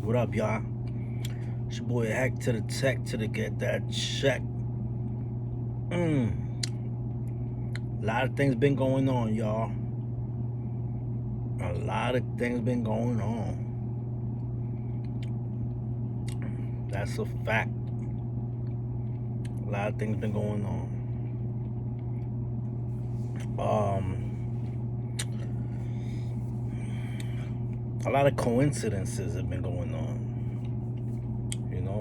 What up, y'all? It's your boy Hack to the Tech to get that check. A lot of things been going on, y'all. A lot of things been going on. That's a fact. A lot of things been going on. A lot of coincidences have been going on.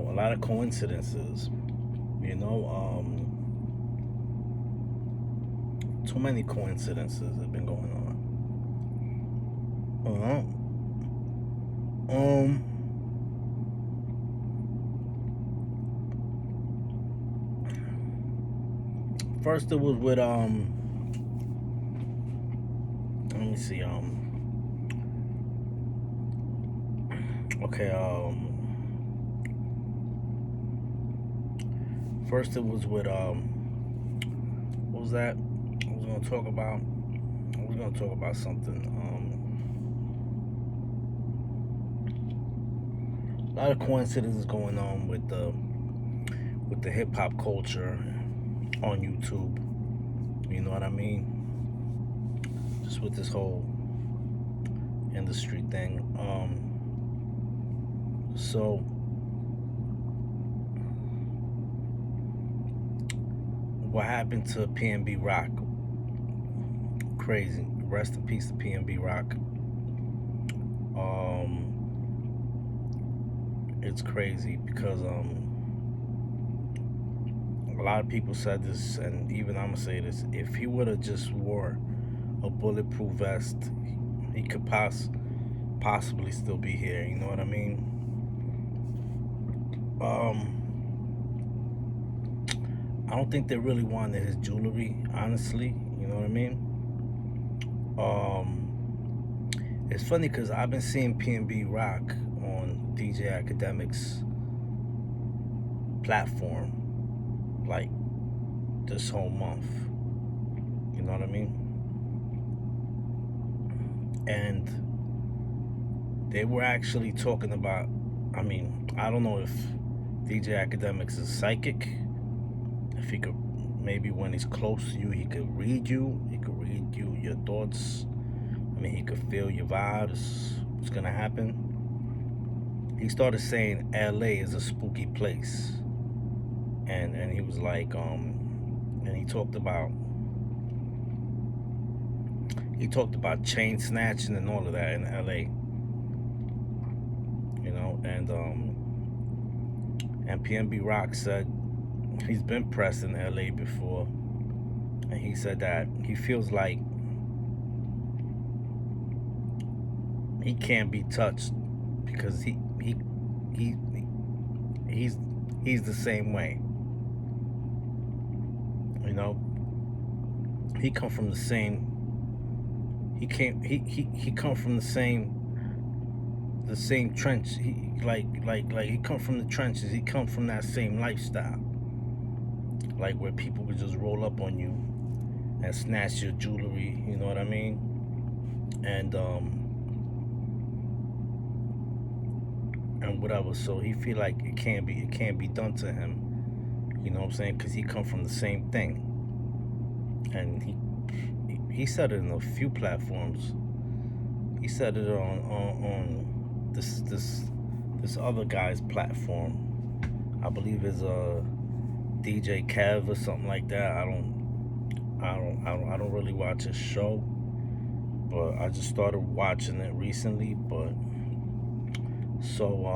A lot of coincidences. Too many coincidences have been going on. First it was with let me see okay first it was with what was that? I was gonna talk about something. A lot of coincidences going on with the hip hop culture on YouTube. You know what I mean? Just with this whole industry thing. So what happened to PNB Rock? Crazy. Rest in peace to PNB Rock. It's crazy because a lot of people said this, and even I'm gonna say this: if he would have just wore a bulletproof vest, he could possibly still be here. You know what I mean? I don't think they really wanted his jewelry, honestly. You know what I mean? It's funny because I've been seeing PNB Rock on DJ Akademik's platform like this whole month. You know what I mean? And they were actually talking about, I don't know if DJ Akademiks is psychic. If he could, maybe when he's close to you, he could read you. He could read your thoughts. He could feel your vibes. What's gonna happen? He started saying LA is a spooky place. And he was like, and he talked about chain snatching and all of that in LA. And PNB Rock said he's been pressed in LA before, and he said that he feels like he can't be touched because he's the same way. He come from the same. He come from the same trench. He he come from the trenches. He come from that same lifestyle, like where people would just roll up on you and snatch your jewelry. You know what I mean? And whatever. So he feel like it can't be done to him. You know what I'm saying? Because he come from the same thing. And he said it in a few platforms. He said it on this other guy's platform. I believe is DJ Kev or something like that. I don't really watch his show, but I just started watching it recently. But so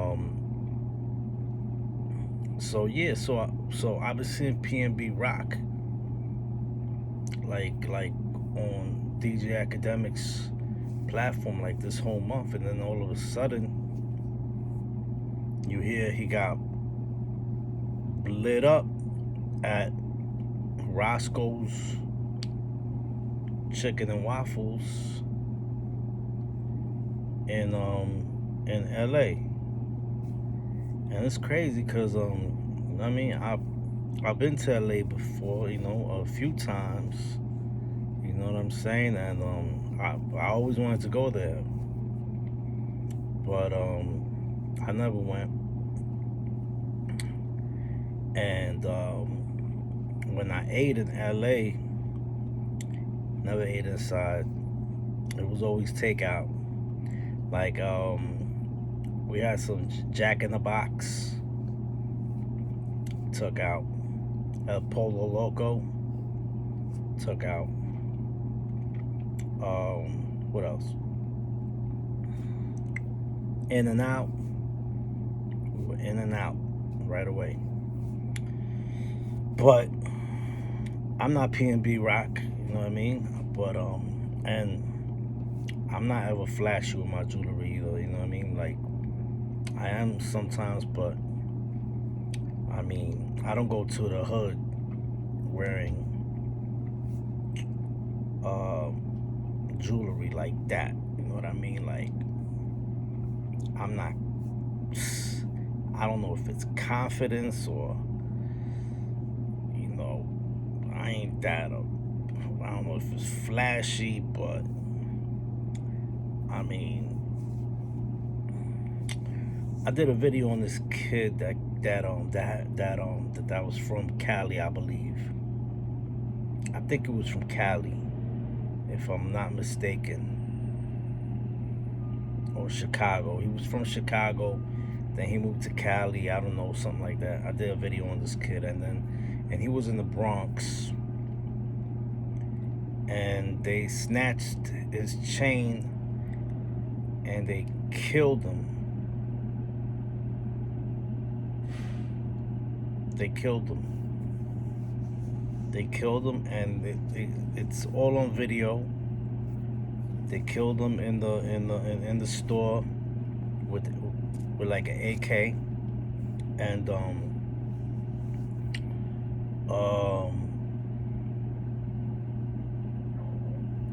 I've been seeing PNB Rock like on DJ Akademik's platform like this whole month, and then all of a sudden you hear he got lit up at Roscoe's Chicken and Waffles in LA. And it's crazy because I've been to LA before, a few times. You know what I'm saying? And I always wanted to go there. But I never went. And when I ate in LA, never ate inside. It was always takeout. Like we had some Jack in the Box, took out. El Polo Loco, took out. What else? In and Out. We were in and out right away. But I'm not P&B Rock, you know what I mean? But and I'm not ever flashy with my jewelry either, you know what I mean? Like I am sometimes, but I mean I don't go to the hood wearing jewelry like that. You know what I mean? Like I'm not. I don't know if it's confidence or I ain't that. I don't know if it's flashy, but I mean, I did a video on this kid that was from Cali, I believe. I think it was from Cali, if I'm not mistaken, or Chicago. He was from Chicago, then he moved to Cali. I don't know, something like that. I did a video on this kid, and he was in the Bronx, and they snatched his chain and they killed him. They killed him, and it's all on video. They killed him in the store with like an AK, and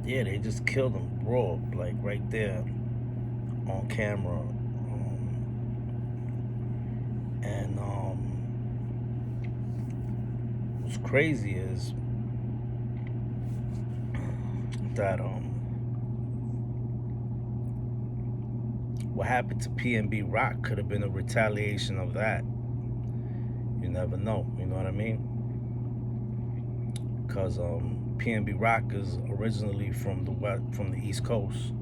yeah, they just killed him raw, like right there on camera. And what's crazy is that what happened to P&B Rock could have been a retaliation of that. You never know, you know what I mean? Because P&B Rock is originally from the East Coast.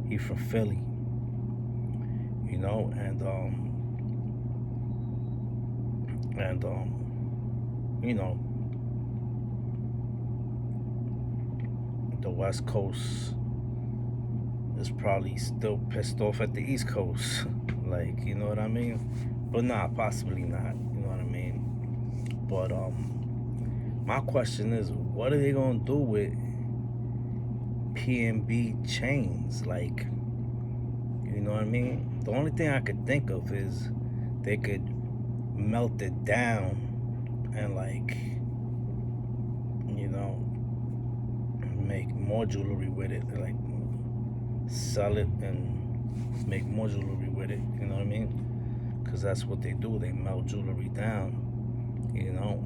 He's from Philly, you know, and you know, the West Coast is probably still pissed off at the East Coast. Like, you know what I mean? But nah, possibly not, you know what I mean? But my question is, what are they gonna do with P&B chains? Like, you know what I mean? The only thing I could think of is they could melt it down and, like, you know, make more jewelry with it, like sell it and make more jewelry with it, you know what I mean? Because that's what they do. They melt jewelry down, you know,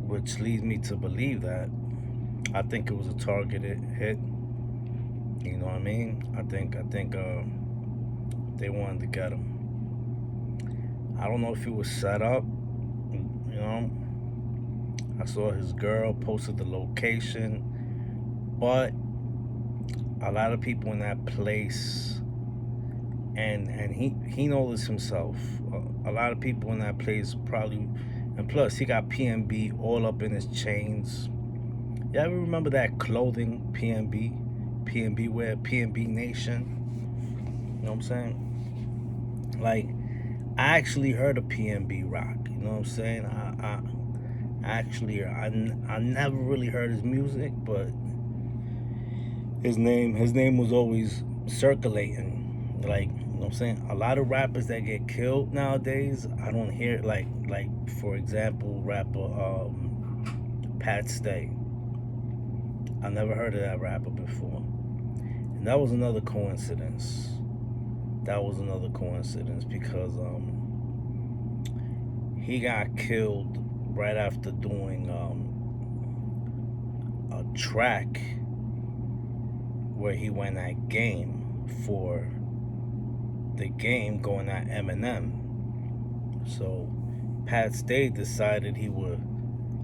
which leads me to believe that I think it was a targeted hit. You know what I mean? I think they wanted to get him. I don't know if he was set up. You know, I saw his girl posted the location, but a lot of people in that place, and he knows this himself. A lot of people in that place probably, and plus he got P&B all up in his chains. You ever remember that clothing, P&B wear, P&B Nation? You know what I'm saying? Like, I actually heard of P&B Rock. You know what I'm saying? I never really heard his music, but his name was always circulating. Like, you know what I'm saying? A lot of rappers that get killed nowadays, I don't hear, like for example, rapper Pat Stay. I never heard of that rapper before. And that was another coincidence. Because he got killed right after doing a track where he won that game for the game going at Eminem. So Pat Stay decided he would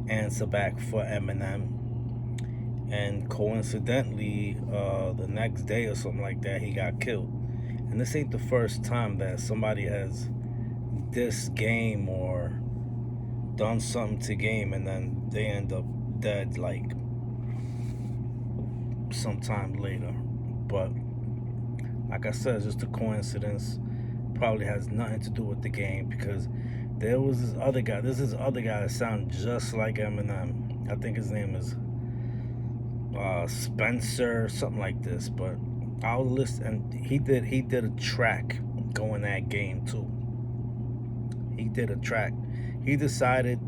answer back for Eminem, and coincidentally, the next day or something like that, he got killed. And this ain't the first time that somebody has dissed Game or done something to Game and then they end up dead like sometime later. But like I said, it's just a coincidence. Probably has nothing to do with the Game, because there was this other guy. There's this other guy that sounds just like Eminem. I think his name is Spencer, something like this. But I'll listen. And he did a track going that Game too. He did a track. He decided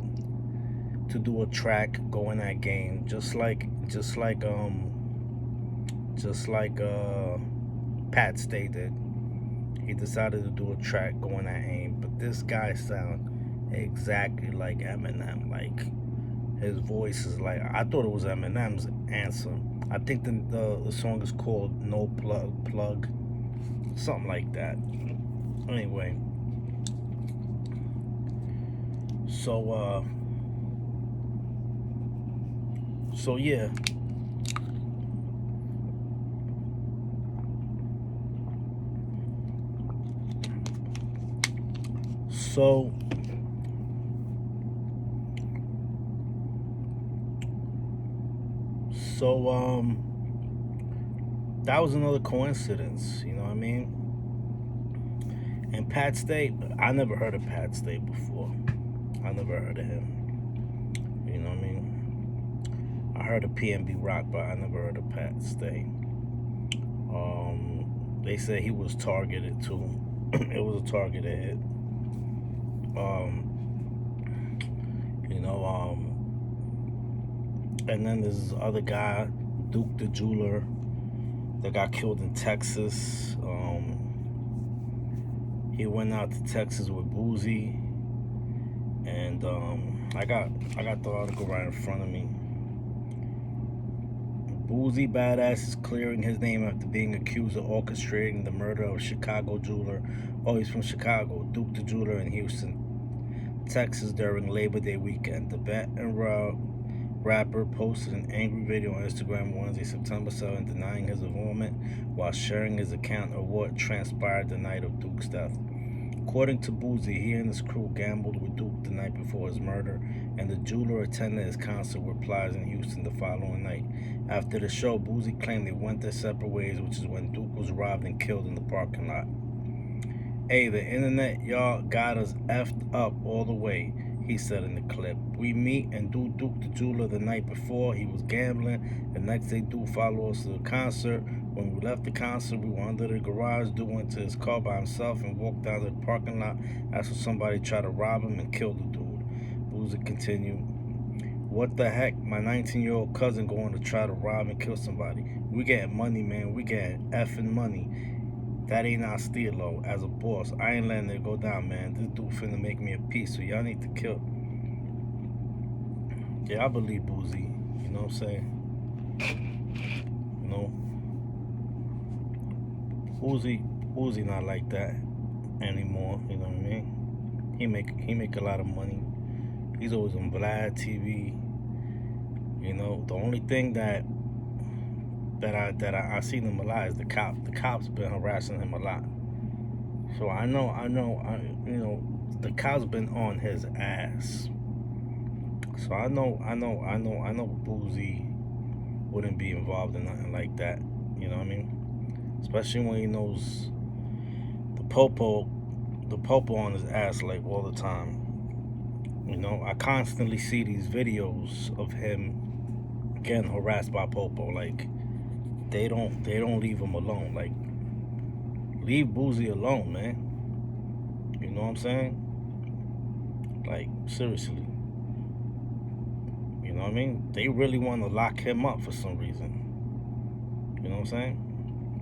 to do a track going that Game, just like Pat Stay did. He decided to do a track going at AIM, but this guy sound exactly like Eminem. Like, his voice is like, I thought it was Eminem's answer. I think the song is called No Plug, something like that. Anyway, so yeah. So that was another coincidence, you know what I mean? And Pat Stay, I never heard of Pat Stay before. I never heard of him. You know what I mean? I heard of PNB Rock, but I never heard of Pat Stay. They said he was targeted too. It was a targeted hit. And then there's this other guy, Duke the Jeweler, that got killed in Texas. He went out to Texas with Boozy, and I got the article right in front of me. Boozy Badass is clearing his name after being accused of orchestrating the murder of Chicago jeweler. Oh, he's from Chicago. Duke the Jeweler in Houston, Texas during Labor Day weekend. The Baton Rouge rapper posted an angry video on Instagram Wednesday, September 7th, denying his involvement while sharing his account of what transpired the night of Duke's death. According to Boozy, he and his crew gambled with Duke the night before his murder, and the jeweler attended his concert with Plies in Houston the following night. After the show, Boozy claimed they went their separate ways, which is when Duke was robbed and killed in the parking lot. Hey, the internet, y'all got us effed up all the way, he said in the clip. We meet and do Duke the Jeweler the night before. He was gambling. The next day, Duke followed us to the concert. When we left the concert, we were under the garage. Duke went to his car by himself and walked down to the parking lot. That's when somebody tried to rob him and kill the dude. Boozy continued. What the heck? My 19-year-old cousin going to try to rob and kill somebody. We getting money, man. We getting effing money. That ain't our steal, though. As a boss, I ain't letting it go down, man. This dude finna make me a piece, so y'all need to kill. Yeah, I believe Boozy. You know what I'm saying? You know? Boozy not like that anymore. You know what I mean? He make a lot of money. He's always on Vlad TV. You know, the only thing that I seen him a lot is the cop. The cops been harassing him a lot. So I know, the cops been on his ass. So I know Boozy wouldn't be involved in nothing like that. You know what I mean? Especially when he knows the popo on his ass like all the time. You know, I constantly see these videos of him getting harassed by popo. Like, they don't leave him alone. Like, leave Boozy alone, man. You know what I'm saying? Like, seriously. You know what I mean? They really want to lock him up for some reason. You know what I'm saying?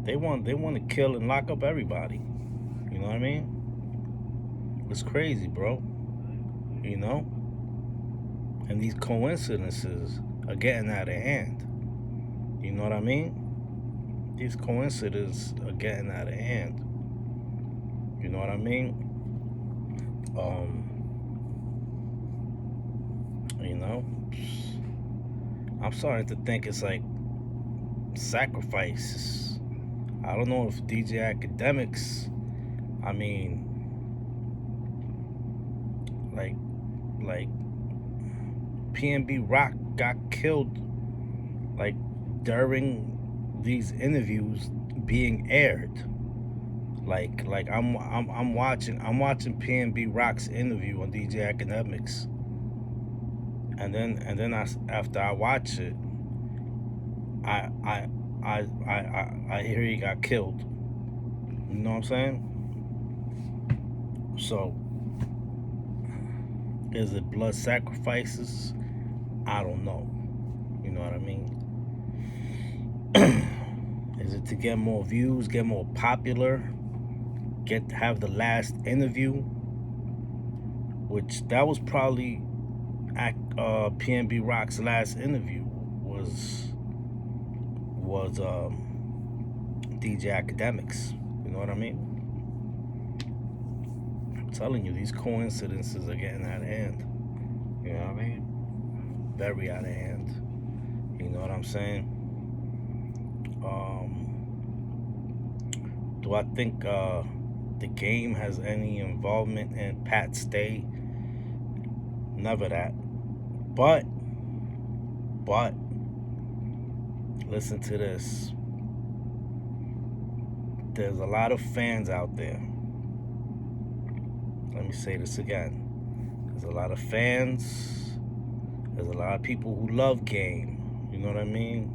They want to kill and lock up everybody. You know what I mean? It's crazy, bro. You know? And these coincidences are getting out of hand. You know what I mean? These coincidences are getting out of hand. You know what I mean? You know, I'm starting to think it's like sacrifice. I don't know if DJ Academics, I mean, like, like PNB Rock got killed, like, during these interviews being aired. Like I'm watching PNB Rock's interview on DJ Academics, and then after I watch it, I I I hear he got killed. You know what I'm saying? So is it blood sacrifices? I don't know. You know what I mean? Is it to get more views, get more popular, have the last interview? Which that was probably PNB Rock's last interview was DJ Academics. You know what I mean? I'm telling you, these coincidences are getting out of hand. You know what I mean? Very out of hand. You know what I'm saying? Do I think the game has any involvement in Pat Stay? Never that. But listen to this. There's a lot of fans out there. Let me say this again. There's a lot of fans. There's a lot of people who love game. You know what I mean?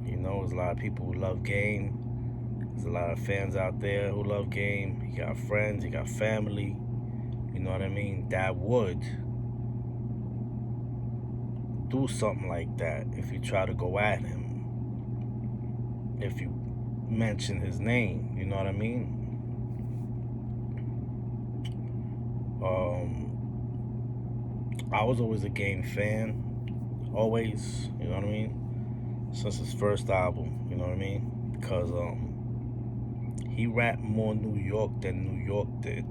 You know, there's a lot of people who love game. There's a lot of fans out there who love game. You got friends, you got family. You know what I mean? That would do something like that if you try to go at him. If you mention his name, you know what I mean? I was always a game fan. Always, you know what I mean? Since his first album, you know what I mean? Because he rapped more New York than New York did.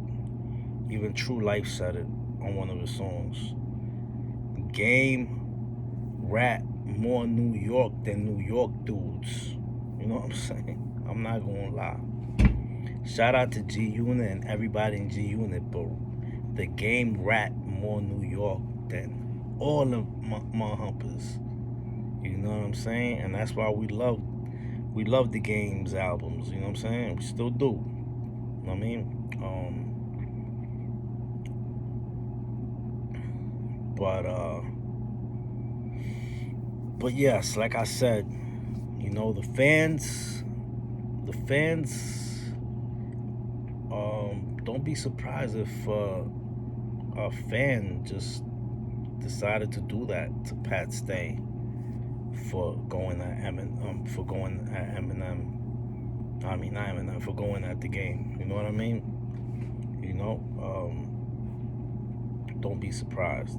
Even True Life said it on one of his songs. Game rap more New York than New York dudes. You know what I'm saying? I'm not gonna lie. Shout out to G Unit and everybody in G Unit, but the game rap more New York than all of my humpers. You know what I'm saying? And that's why we love the game's albums. You know what I'm saying? We still do. You know what I mean? But yes, like I said, you know, the fans, don't be surprised if a fan just decided to do that to Pat Stay for going at Eminem, for going at Eminem. I mean, not Eminem, for going at the game. You know what I mean? You know, don't be surprised.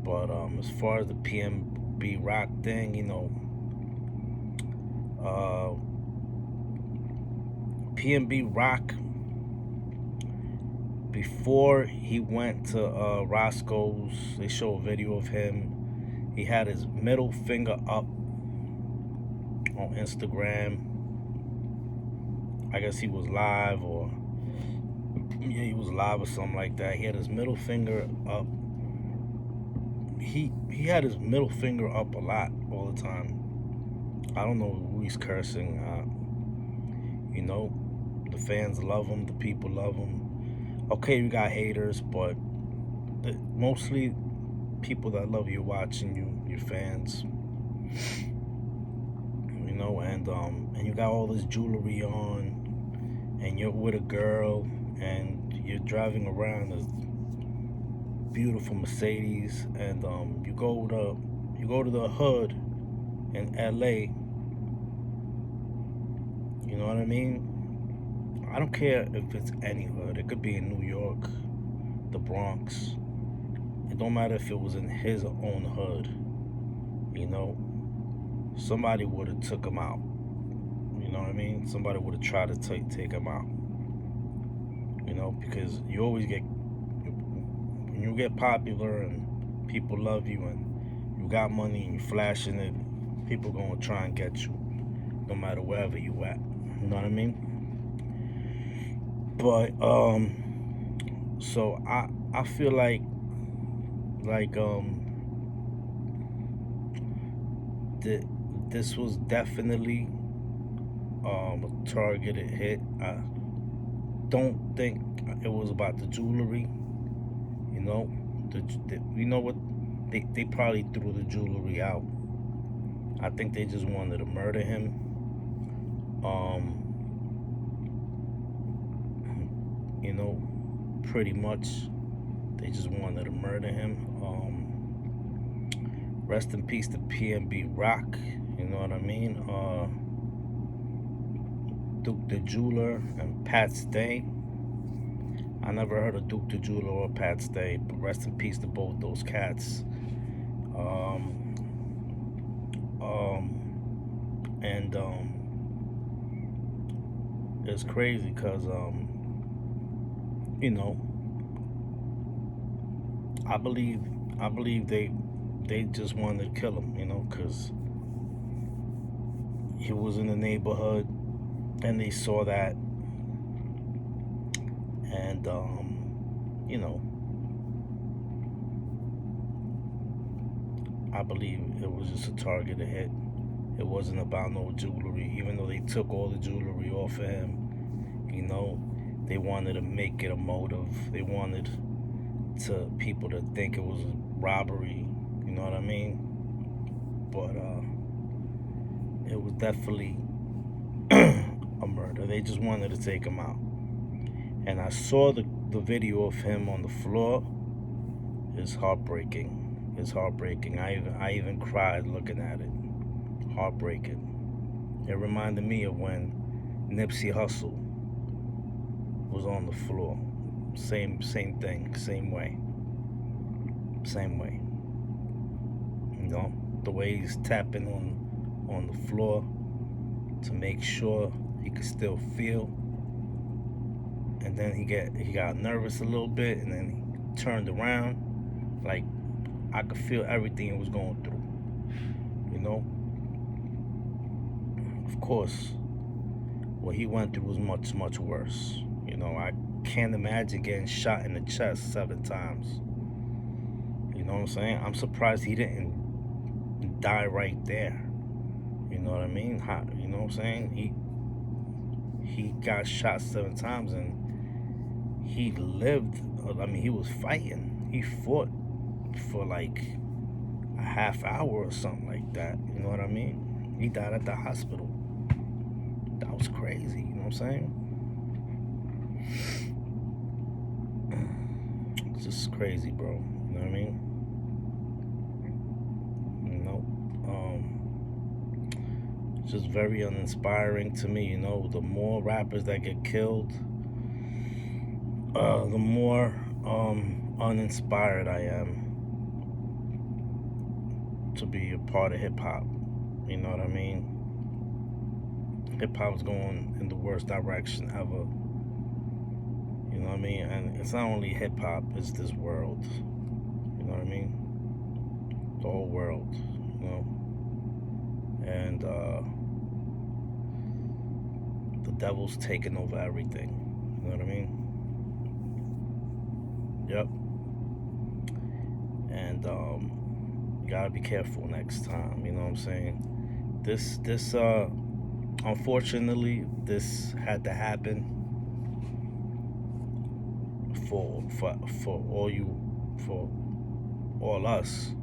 But as far as the PNB Rock thing, you know, PNB Rock, before he went to Roscoe's, they show a video of him. He had his middle finger up on Instagram. I guess he was live, or yeah, he was live or something like that. He had his middle finger up. He had his middle finger up a lot all the time. I don't know who he's cursing. You know, the fans love him, the people love him. Okay, you got haters, but mostly people that love you, watching you, your fans. You know, and you got all this jewelry on, and you're with a girl, and you're driving around a beautiful Mercedes, and you go to the hood in LA. You know what I mean? I don't care if it's any hood. It could be in New York, the Bronx. It don't matter if it was in his own hood. You know, somebody would have took him out. You You know what I mean? Somebody would have tried to take him out. You know, because you always get, when you get popular and people love you and you got money and you flashing it, people gonna try and get you, no matter wherever you at. You know what I mean? But so I feel like like th- this was definitely a targeted hit. I don't think it was about the jewelry. You know, you know what? They probably threw the jewelry out. I think they just wanted to murder him. Um, you know, pretty much they just wanted to murder him. Rest in peace to PNB Rock. You know what I mean? Duke the Jeweler and Pat Stay. I never heard of Duke the Jeweler or Pat Stay, but rest in peace to both those cats. Um, and it's crazy because you know, I believe they just wanted to kill him, you know, because he was in the neighborhood and they saw that, and you know, I believe it was just a targeted hit. It wasn't about no jewelry, even though they took all the jewelry off of him. You know, they wanted to make it a motive. They wanted to people to think it was a robbery. You know what I mean? But it was definitely a murder. They just wanted to take him out. And I saw the video of him on the floor. It's heartbreaking. It's heartbreaking. I even cried looking at it. Heartbreaking. It reminded me of when Nipsey Hussle was on the floor. Same thing, same way. Same way. You know, the way he's tapping on the floor to make sure he could still feel. And then he got nervous a little bit, and then he turned around. Like, I could feel everything he was going through. You know? Of course, what he went through was much worse. You know, I can't imagine getting shot in the chest 7 times. You know what I'm saying? I'm surprised he didn't die right there. You know what I mean? You know what I'm saying? He got shot 7 times and he lived. I mean, he was fighting. He fought for like a half hour or something like that. You know what I mean? He died at the hospital. That was crazy. You know what I'm saying? It's just crazy, bro. You know what I mean? You know, it's just very uninspiring to me. You know, the more rappers that get killed, the more uninspired I am to be a part of hip hop. You know what I mean? Hip hop's going in the worst direction ever. You know what I mean? And it's not only hip hop, it's this world. You know what I mean? The whole world, you know? And the devil's taking over everything. You know what I mean? Yep. And you gotta be careful next time, you know what I'm saying? This unfortunately, this had to happen for all us.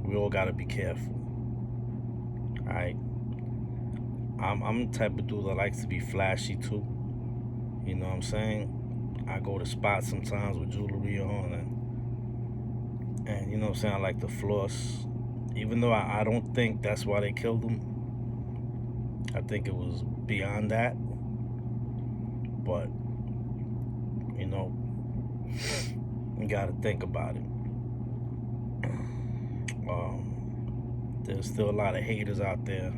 We all gotta be careful. Alright? I'm the type of dude that likes to be flashy too. You know what I'm saying? I go to spots sometimes with jewelry on, and you know what I'm saying, I like to floss. Even though I don't think that's why they killed him. I think it was beyond that. But, you know, you gotta think about it. There's still a lot of haters out there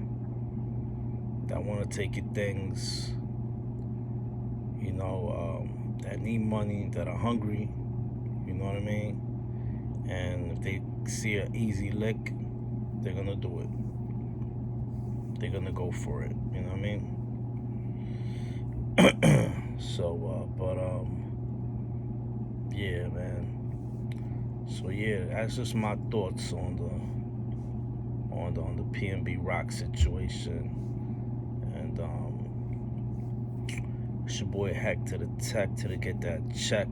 that want to take your things, that need money, that are hungry, you know what I mean? And if they see an easy lick, they're gonna do it. They're gonna go for it, you know what I mean? Yeah, man. So yeah, that's just my thoughts on the PNB Rock situation. And it's your boy Hack to the Tech to get that check.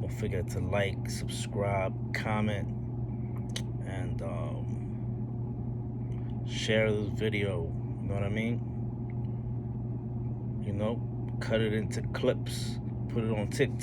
Don't forget to like, subscribe, comment, and share this video. You know what I mean? Cut it into clips, put it on TikTok.